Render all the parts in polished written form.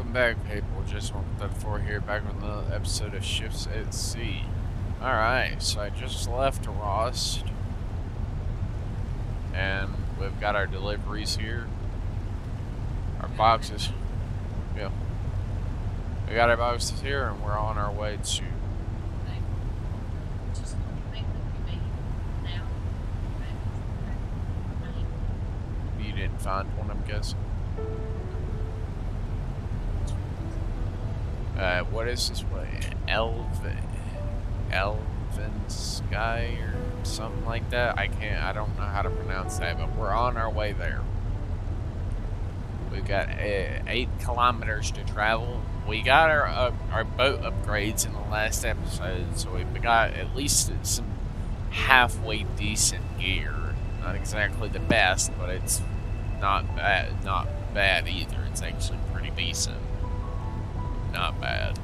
Welcome back, people. Jasonwalker34 here, back with another episode of Shifts at Sea. Alright, so I just left Ross, and we've got our deliveries here. Our boxes. Yeah. We got our boxes here, and we're on our way to... You didn't find one, I'm guessing? What is this way? Elven Sky or something like that? I don't know how to pronounce that, but we're on our way there. We've got 8 kilometers to travel. We got our boat upgrades in the last episode, so we've got at least some halfway decent gear. Not exactly the best, but it's not bad either. It's actually pretty decent. Not bad.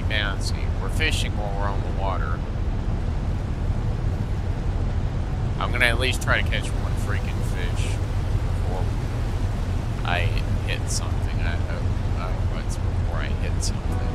Bouncy. We're fishing while we're on the water. I'm gonna at least try to catch one freaking fish before I hit something. I hope once before I hit something.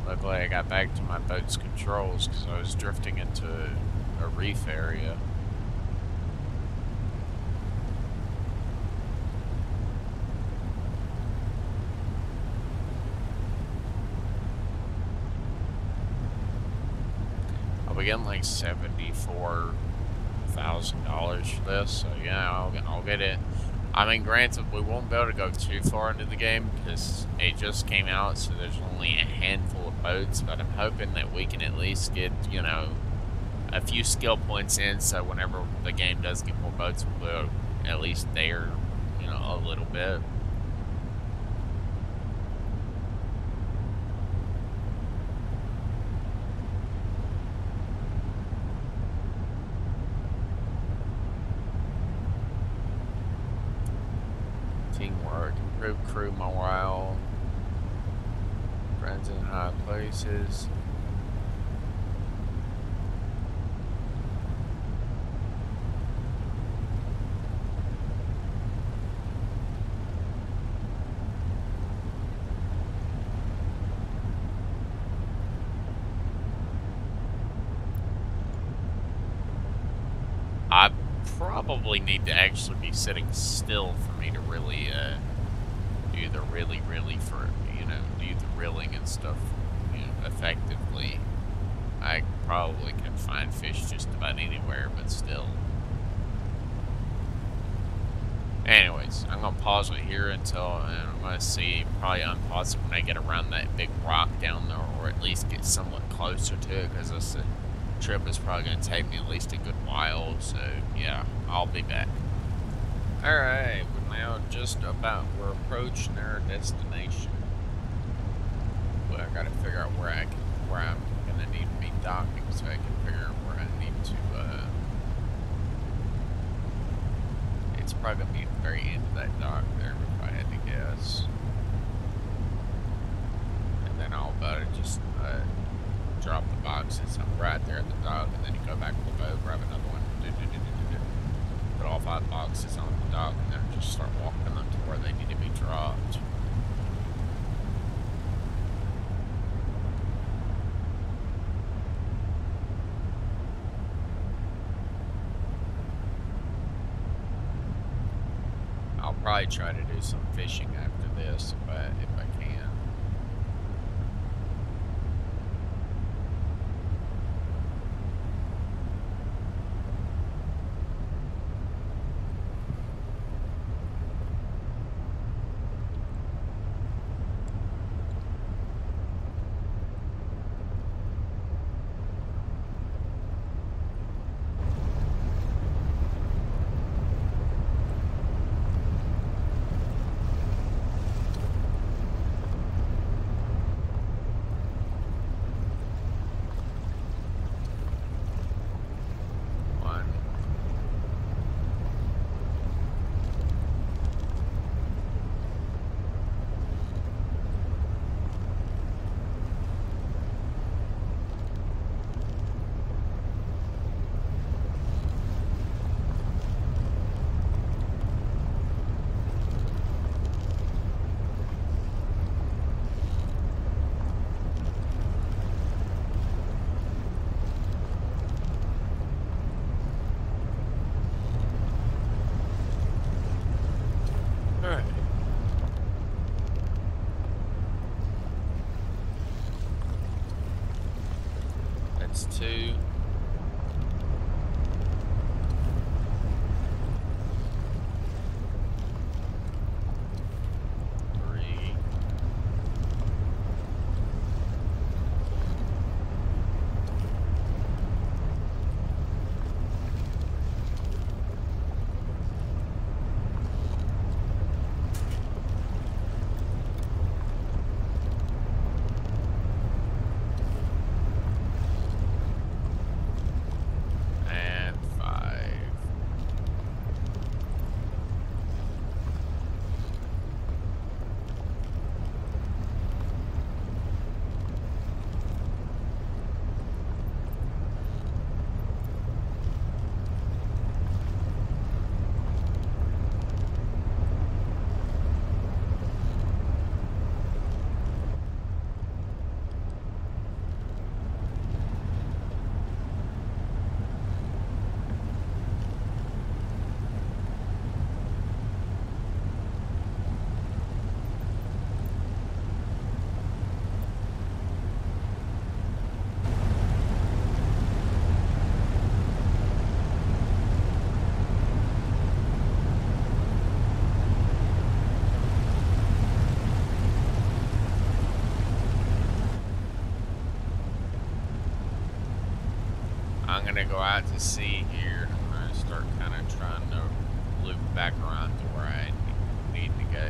Luckily, I got back to my boat's controls because I was drifting into a reef area. I'll be getting like $74,000 for this, so yeah, I'll get it. I mean, granted, we won't be able to go too far into the game because it just came out, so there's only a handful of boats, but I'm hoping that we can at least get, you know, a few skill points in, so whenever the game does get more boats, we'll at least there, you know, a little bit. Teamwork, improve crew morale, friends in high places. I probably need to actually be sitting still for me to really do the really for, you know, do the reeling and stuff, you know, effectively. I probably can find fish just about anywhere, but still. Anyways, I'm going to pause it here until I'm going to see, probably unpause it when I get around that big rock down there, or at least get somewhat closer to it, because this trip is probably going to take me at least a good while, so yeah, I'll be back. Alright, we're now we're approaching our destination. But I gotta figure out where I'm gonna need to be docking so I can figure out where I need to, it's probably gonna be at the very end of that dock there, if I had to guess. And then I'll just drop the boxes right there at the dock, and then you go back to the boat, grab another one, put all 5 boxes on the dock, and then just start walking them to where they need to be dropped. I'll probably try to do some fishing after this if I can. That's 2. 3. And 5. I'm gonna go out to sea here. I'm gonna start kind of trying to loop back around to where I need to go.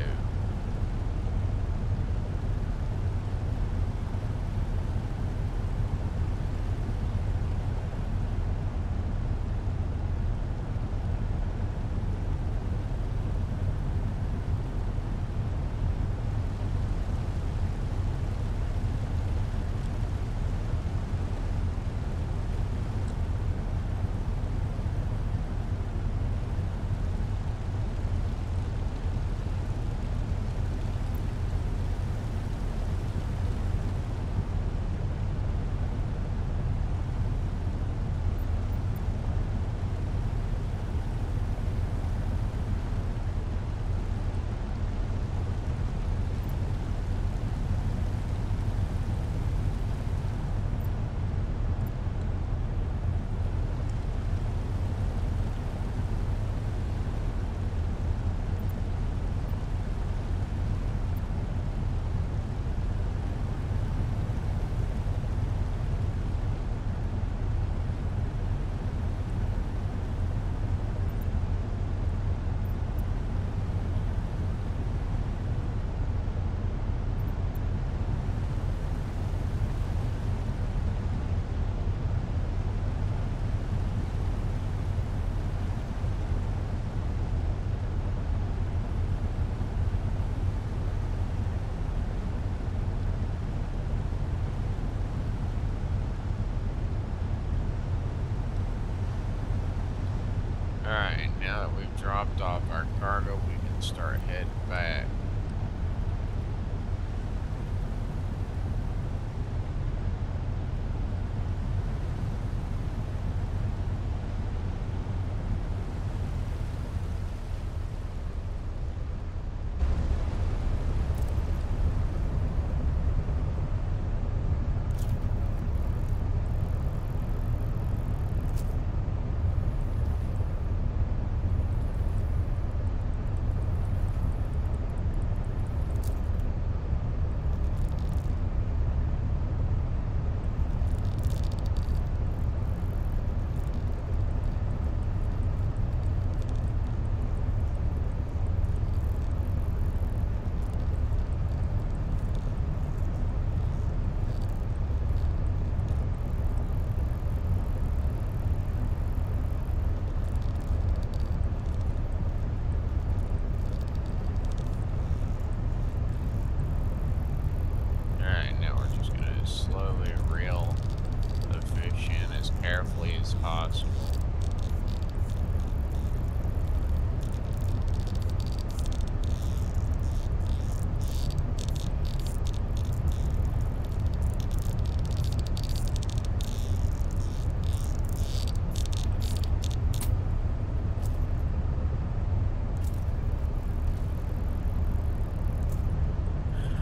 possible.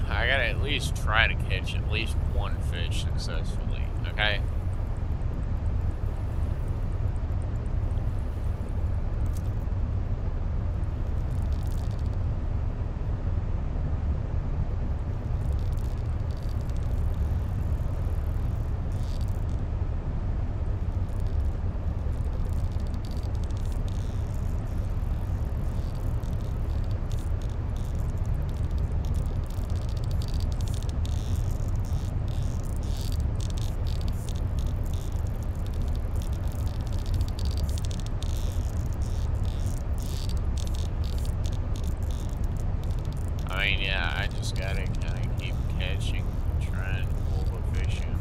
I gotta at least try to catch at least one fish successfully, okay? I mean, yeah, I just gotta kind of keep catching, trying to pull the fish in.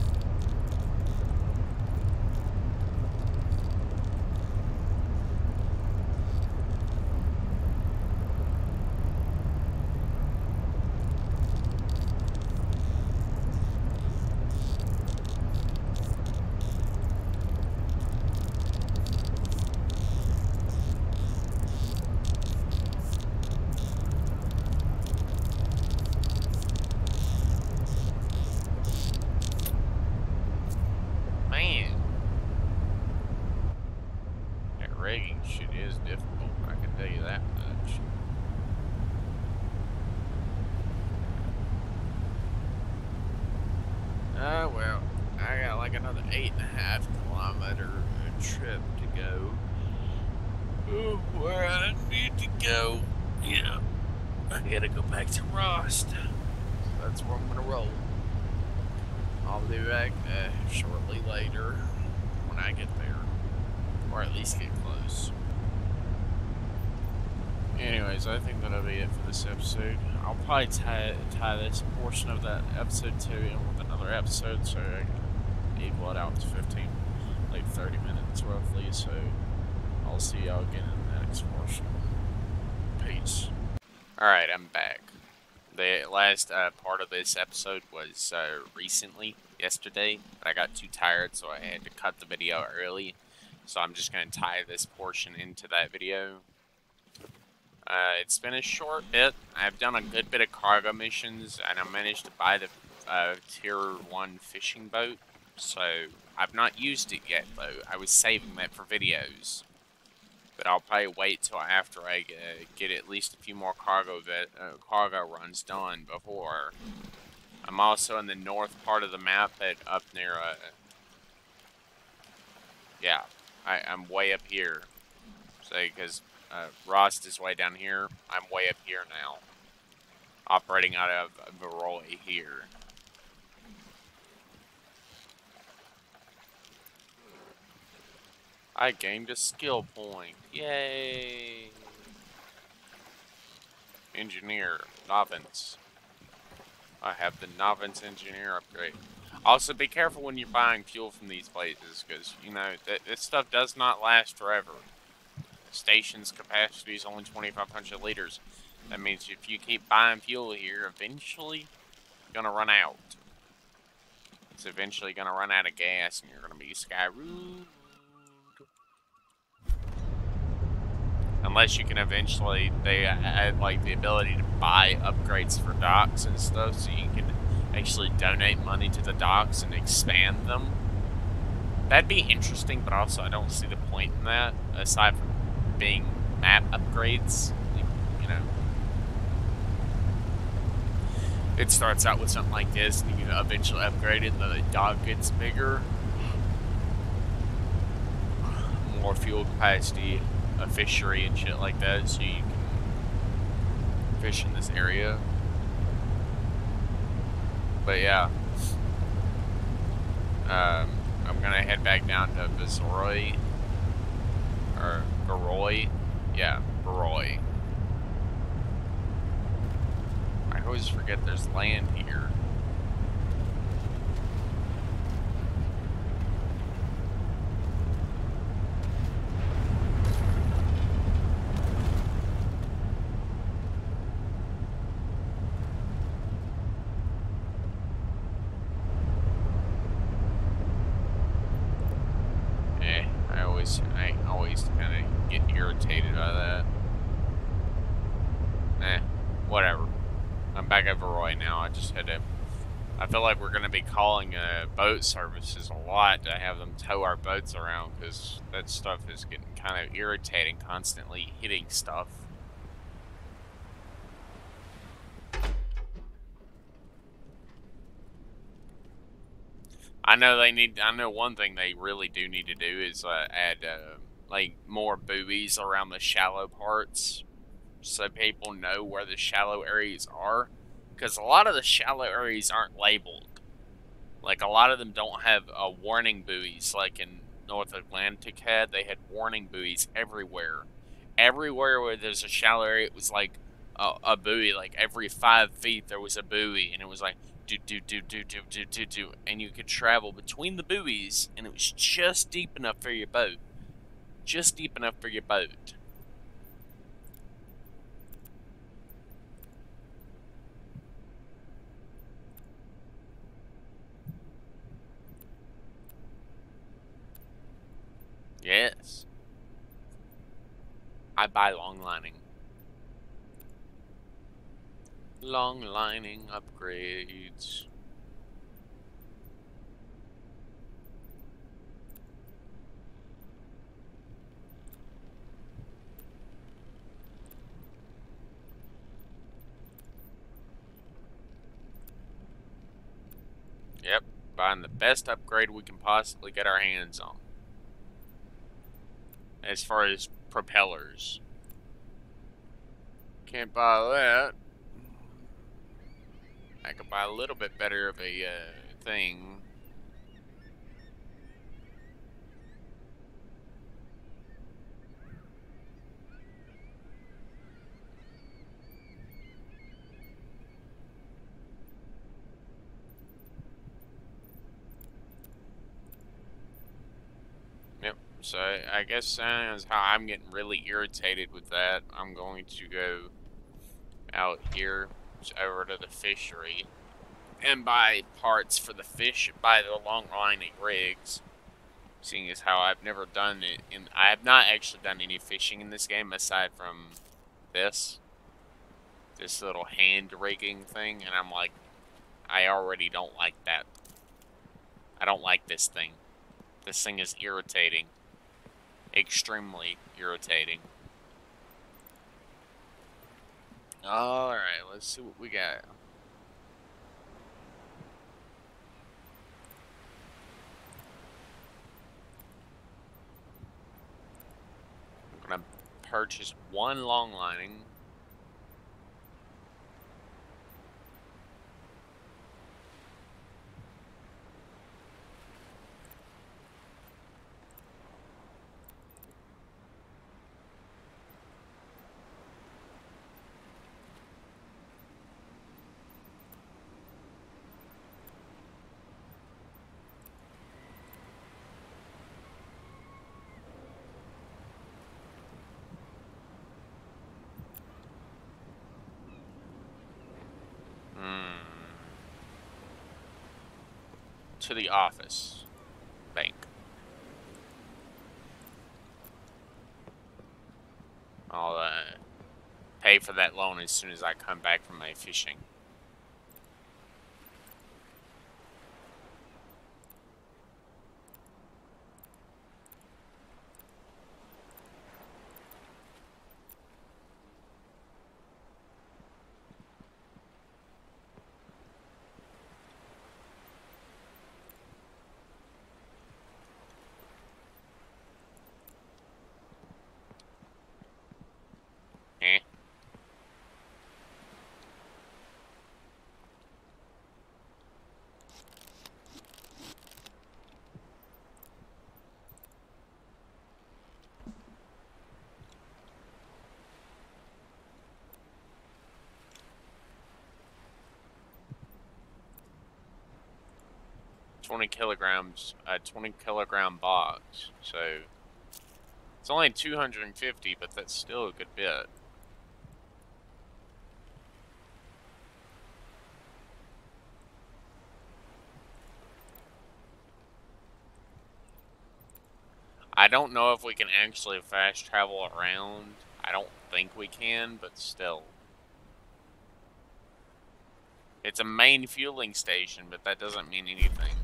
Man, that rigging shit is difficult, I can tell you that much. Well, I got like another 8.5 kilometer trip to go. Oh, where I need to go. Yeah, I gotta go back to Rost. So that's where I'm gonna roll. I'll be back shortly later when I get there, or at least get close. Anyways, I think that'll be it for this episode. I'll probably tie this portion of that episode 2 in with another episode, so I can equal it out to 15, like 30 minutes roughly. So I'll see y'all again in the next portion. Peace. Alright, I'm back. The last part of this episode was recently, yesterday, but I got too tired, so I had to cut the video early. So I'm just going to tie this portion into that video. It's been a short bit. I've done a good bit of cargo missions, and I managed to buy the Tier 1 fishing boat. So I've not used it yet, though. I was saving that for videos. But I'll probably wait till after I get at least a few more cargo runs done before. I'm also in the north part of the map, up near, yeah, I'm way up here. So, because Rost is way down here, I'm way up here now. Operating out of Viroy here. I gained a skill point. Yay! Engineer, novice. I have the novice engineer upgrade. Also, be careful when you're buying fuel from these places, because, you know, this stuff does not last forever. The station's capacity is only 2,500 liters. That means if you keep buying fuel here, eventually, you're gonna run out. It's eventually gonna run out of gas, and you're gonna be screwed. Unless you can eventually, they add like the ability to buy upgrades for docks and stuff, so you can actually donate money to the docks and expand them. That'd be interesting, but also I don't see the point in that, aside from being map upgrades. You know, it starts out with something like this, and you can eventually upgrade it, and the dock gets bigger, more fuel capacity, a fishery and shit like that, so you can fish in this area. But yeah, I'm gonna head back down to Viroy, or Viroy, yeah, Viroy. I always forget there's land here. way now. I just had to. I feel like we're going to be calling boat services a lot to have them tow our boats around because that stuff is getting kind of irritating, constantly hitting stuff. I know they need. I know one thing they really do need to do is add like more buoys around the shallow parts, so people know where the shallow areas are. Because a lot of the shallow areas aren't labeled. Like a lot of them don't have warning buoys. Like in North Atlantic they had warning buoys everywhere. Everywhere where there's a shallow area, it was like a buoy. Like every 5 feet there was a buoy, and it was like do, and you could travel between the buoys, and it was just deep enough for your boat. Just deep enough for your boat. Yes. I buy long lining. Long lining upgrades. Yep, buying the best upgrade we can possibly get our hands on. As far as propellers. Can't buy that. I could buy a little bit better of a thing. Yep, so I guess that's how I'm getting really irritated with that. I'm going to go out here over to the fishery and buy parts for the fish, buy the long lining rigs. Seeing as how I've never done it, and I have not actually done any fishing in this game aside from this little hand rigging thing, and I'm like, I already don't like that. I don't like this thing. This thing is irritating. Extremely irritating. Alright, let's see what we got. I'm gonna purchase one long lining. To the office. Bank. I'll pay for that loan as soon as I come back from my fishing. Eh? 20 kilograms, a 20 kilogram box, so it's only 250, but that's still a good bit. I don't know if we can actually fast travel around. I don't think we can, but still. It's a main fueling station, but that doesn't mean anything.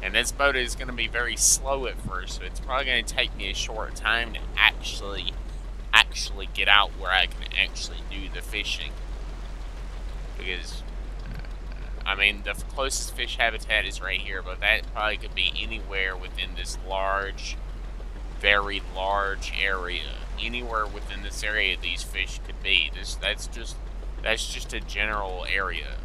And this boat is going to be very slow at first, so it's probably going to take me a short time to actually get out where I can actually do the fishing. Because, I mean, the closest fish habitat is right here, but that probably could be anywhere within this large, very large area. Anywhere within this area these fish could be. That's just a general area.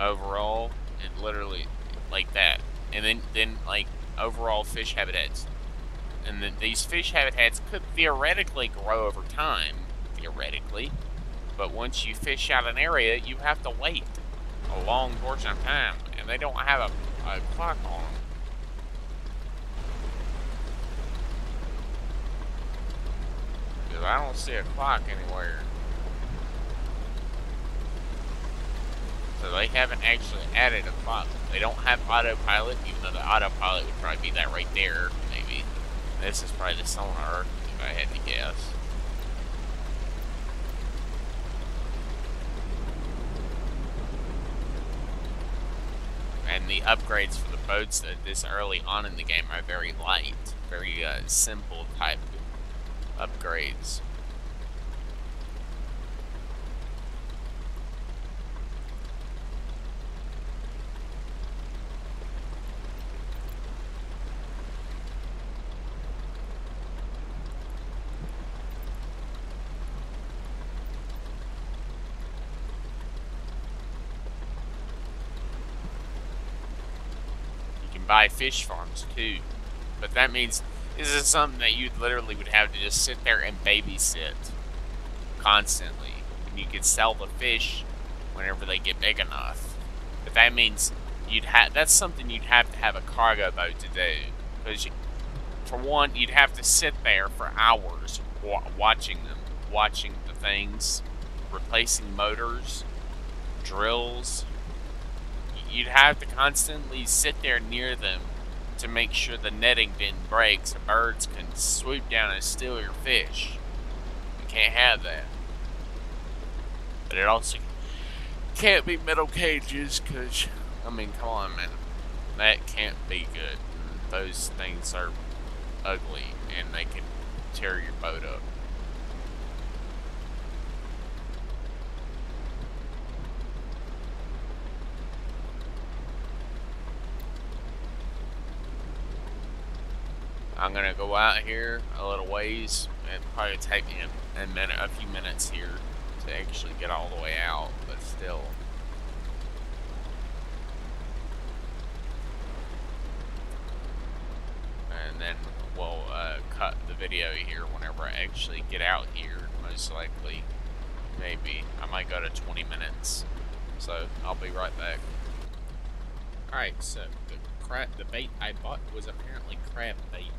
Overall, it literally like that. And then like overall fish habitats. And then these fish habitats could theoretically grow over time, theoretically. But once you fish out an area, you have to wait a long portion of time, and they don't have a clock on them. Because I don't see a clock anywhere. So they haven't actually added a clock. They don't have autopilot, even though the autopilot would probably be that right there, maybe. This is probably the sonar, if I had to guess. And the upgrades for the boats that this early on in the game are very light, very simple type upgrades. Buy fish farms too, but that means this is something that you literally would have to just sit there and babysit constantly, and you could sell the fish whenever they get big enough. But that means that's something you'd have to have a cargo boat to do, because for one, you'd have to sit there for hours watching the things, replacing motors, drills. You'd have to constantly sit there near them to make sure the netting didn't break so birds can swoop down and steal your fish. You can't have that. But it also can't be metal cages, because, I mean, come on, man. That can't be good. Those things are ugly, and they can tear your boat up. I'm gonna go out here a little ways. It'll probably take me a few minutes here to actually get all the way out, but still. And then we'll cut the video here whenever I actually get out here, most likely. Maybe. I might go to 20 minutes. So, I'll be right back. Alright, so the bait I bought was apparently crab bait.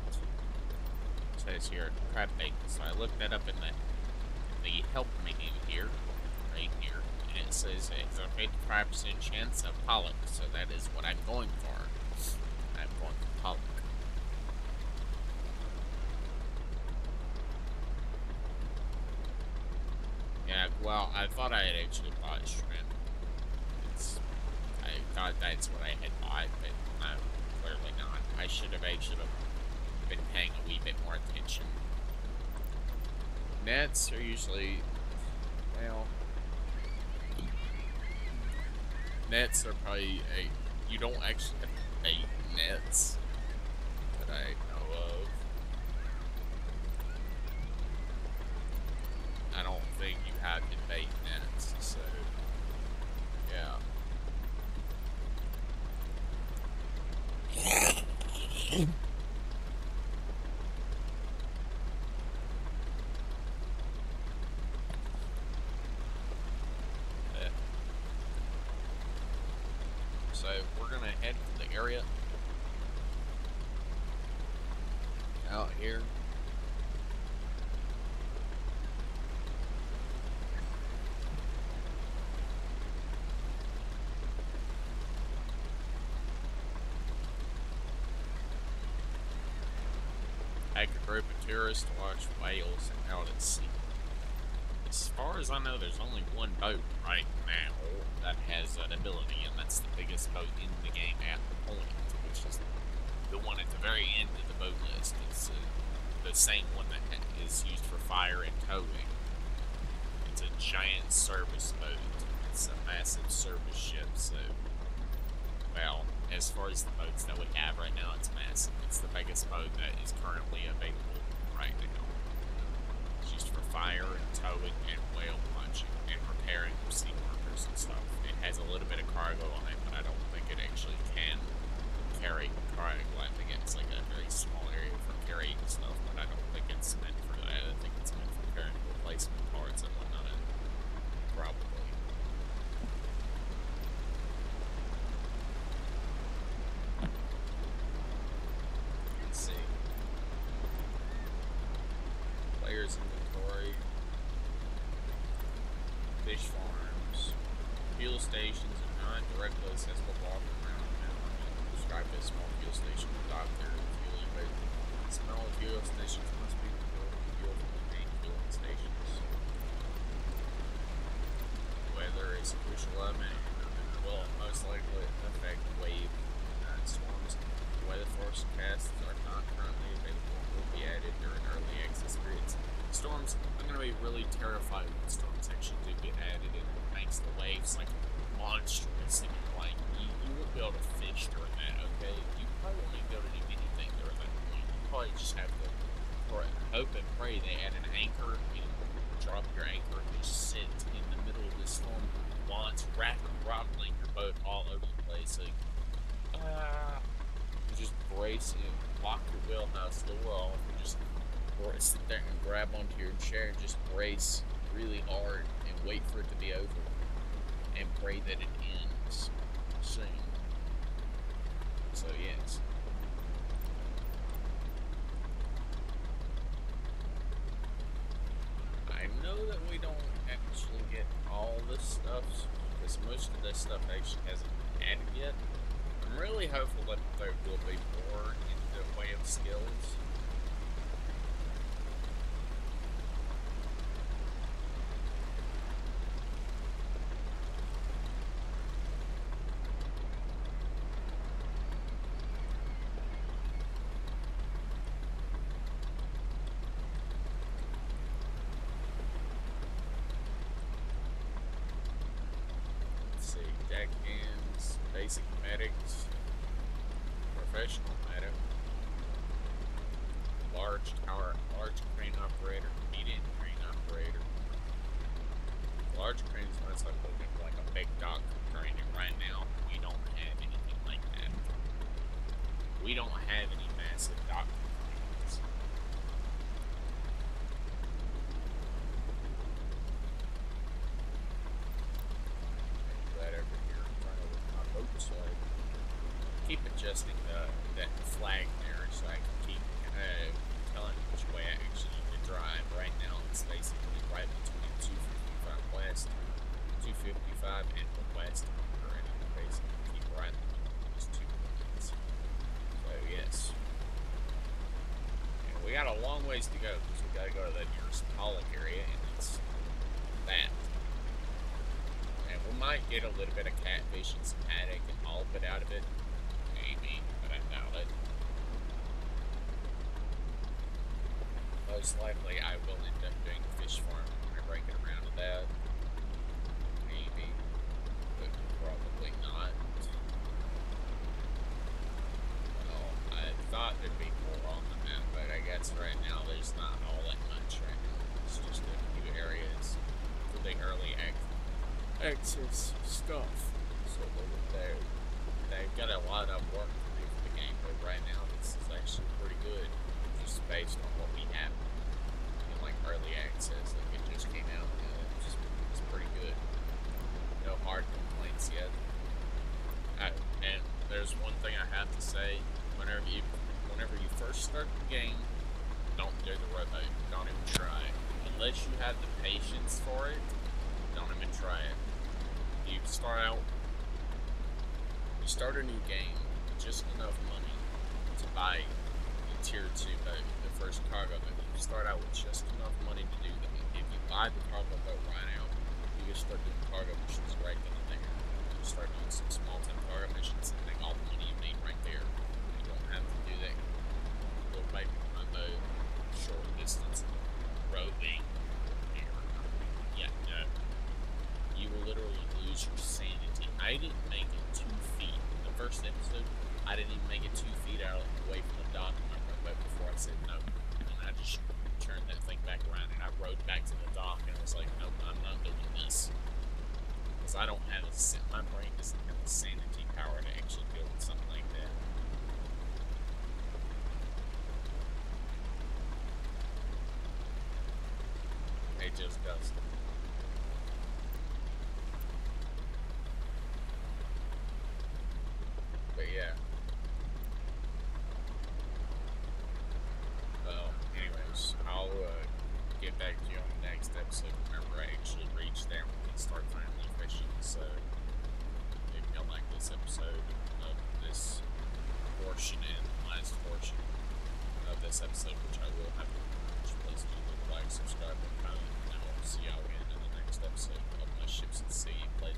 It says here, crab bait. So I looked that up in the help menu here, right here, and it says it's a 55% chance of pollock, so that is what I'm going for. I'm going for pollock. Yeah, well, I thought I had actually bought shrimp. I thought that's what I had bought, but clearly not. I should have actually been paying a wee bit more attention. Nets are usually, well, nets are probably you don't actually have to bait nets that I know of. I don't think you have to bait nets, so, yeah. So we're gonna head to the area out here. group of tourists to watch whales out at sea. As far as I know, there's only one boat right now that has that ability, and that's the biggest boat in the game at the point, which is the one at the very end of the boat list. It's the same one that is used for fire and towing. It's a giant service boat. It's a massive service ship, so, well, as far as the boats that we have right now, it's massive. It's the biggest boat that is currently available right now. It's used for fire and towing and whale watching and repairing of sea workers and stuff. It has a little bit of cargo on it, but I don't think it actually can carry cargo. I think it's like a very small area for carrying stuff, but I don't think it's meant for that. I think it's meant for carrying replacement parts and whatnot. Probably. Let's see. Players inventory. Fish farms. Fuel stations are not directly accessible walking around now. Described as small fuel station with dock there and fuel available. Small fuel stations must be filled with fuel from the main fueling stations. Weather is a crucial element and will most likely affect wave storms. The weather forecasts are not currently available and will be added during early access periods. Storms, I'm going to be really terrified when storms actually do get added and it makes the waves like monstrous and like you won't be able to fish during that, okay? You probably won't even be able to do anything during that point. You probably just have to hope and pray they add an anchor and drop your anchor and just sit in the middle of the storm once, rattling your boat all over the place. Like, you just brace and lock your wheelhouse door off and just sit there and grab onto your chair and just brace really hard and wait for it to be over and pray that it ends soon. So yes. I know that we don't actually get all this stuff because most of this stuff actually hasn't been added yet. I'm really hopeful that there will be more in the way of skills. Deckhands, basic medics, professional medic, large crane operator, medium crane operator. Large crane is most likely like a big dock crane, and right now we don't have anything like that. We don't have any massive dock cranes. So I keep adjusting that flag there so I can keep telling which way I actually need to drive. Right now it's basically right between 255 west, 255 and the west, and I basically keep right in the middle of those 2 points. So yes. And we got a long ways to go because we got to go to the nearest pollock area, and it's that. And we might get a little bit of catfish and some haddock and all of it out of it. Maybe, but I doubt it. Most likely I will end up doing a fish farm whenever I get around to that. Maybe, but probably not. Well, I thought there'd be more on the map, but I guess right now there's not all that much right now. It's just a few areas for the early access stuff. So they've got a lot of work to do for the game, but right now this is actually pretty good, just based on what we have in like early access. Like it just came out, and it's pretty good. No hard complaints yet. And there's one thing I have to say: whenever you first start the game, don't do the rowboat. Don't even try it unless you have the patience for it. Don't even try it. You start a new game with just enough money to buy tier 2 boat, the first cargo boat. You start out with just enough money to do that. If you buy the cargo boat right now, you can start doing cargo missions right then and there. You start doing some small-time cargo missions and make all the money you need right there. You don't have to do that little baby boat, short distance, roving. Yeah, no. You will literally lose your sanity. I didn't make it 2 feet. The first episode, I didn't even make it 2 feet away from the dock in my rowboat before I said no. And I just turned that thing back around and I rowed back to the dock and I was like, nope, I'm not doing this. Because I don't have my brain doesn't have the sanity power to actually deal with something like that. It just doesn't. But yeah. Well, anyways, I'll get back to you on the next episode whenever I actually reach there and start finally fishing. So, if y'all like this episode of this portion and the last portion of this episode, which I will have to watch, please do like, subscribe, and comment, and I will see y'all again in the next episode of My Ships at Sea. Later.